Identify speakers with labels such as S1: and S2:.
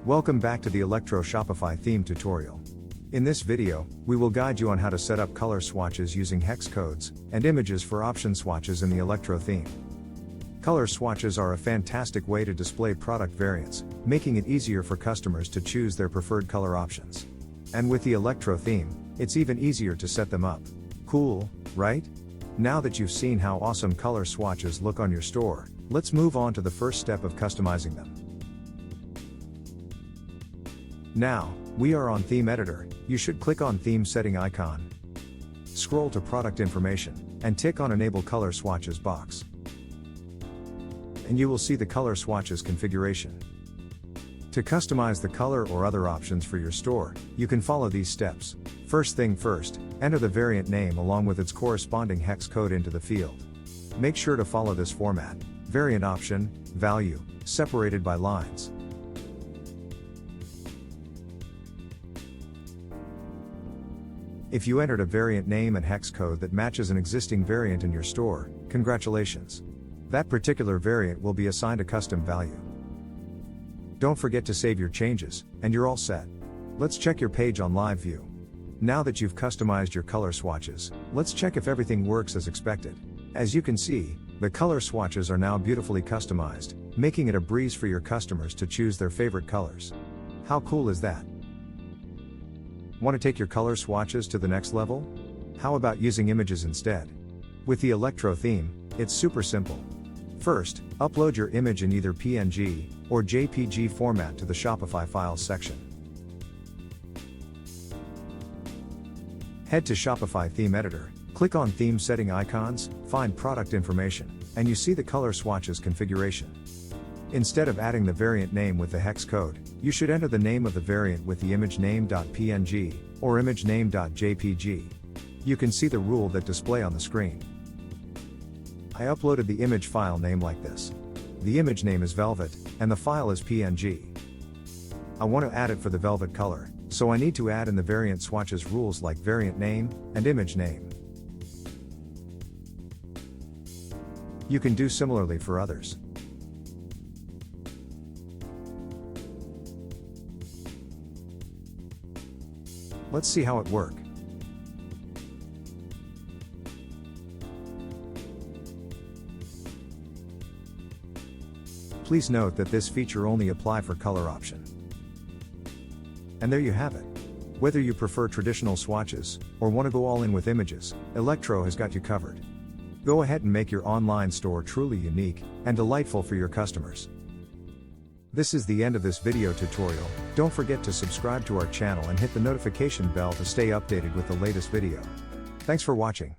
S1: Welcome back to the Electro Shopify Theme Tutorial. In this video, we will guide you on how to set up color swatches using hex codes and images for option swatches in the Electro theme. Color swatches are a fantastic way to display product variants, making it easier for customers to choose their preferred color options. And with the Electro theme, it's even easier to set them up. Cool, right? Now that you've seen how awesome color swatches look on your store, let's move on to the first step of customizing them. Now, we are on Theme Editor. You should click on Theme Setting icon. Scroll to Product Information, and tick on Enable Color Swatches box. And you will see the color swatches configuration. To customize the color or other options for your store, you can follow these steps. First thing first, enter the variant name along with its corresponding hex code into the field. Make sure to follow this format: variant option, value, separated by lines. If you entered a variant name and hex code that matches an existing variant in your store, congratulations! That particular variant will be assigned a custom value. Don't forget to save your changes, and you're all set. Let's check your page on live view. Now that you've customized your color swatches, let's check if everything works as expected. As you can see, the color swatches are now beautifully customized, making it a breeze for your customers to choose their favorite colors. How cool is that? Want to take your color swatches to the next level? How about using images instead? With the Electro theme, it's super simple. First, upload your image in either PNG or JPG format to the Shopify Files section. Head to Shopify Theme Editor, click on Theme Setting icons, find Product Information, and you see the color swatches configuration. Instead of adding the variant name with the hex code, you should enter the name of the variant with the image name.png or image name.jpg. You can see the rule that display on the screen. I uploaded the image file name like this. The image name is Velvet, and the file is PNG. I want to add it for the velvet color, so I need to add in the variant swatches rules like variant name and image name. You can do similarly for others. Let's see how it works. Please note that this feature only applies for color option. And there you have it. Whether you prefer traditional swatches, or want to go all in with images, Electro has got you covered. Go ahead and make your online store truly unique and delightful for your customers. This is the end of this video tutorial. Don't forget to subscribe to our channel and hit the notification bell to stay updated with the latest video. Thanks for watching.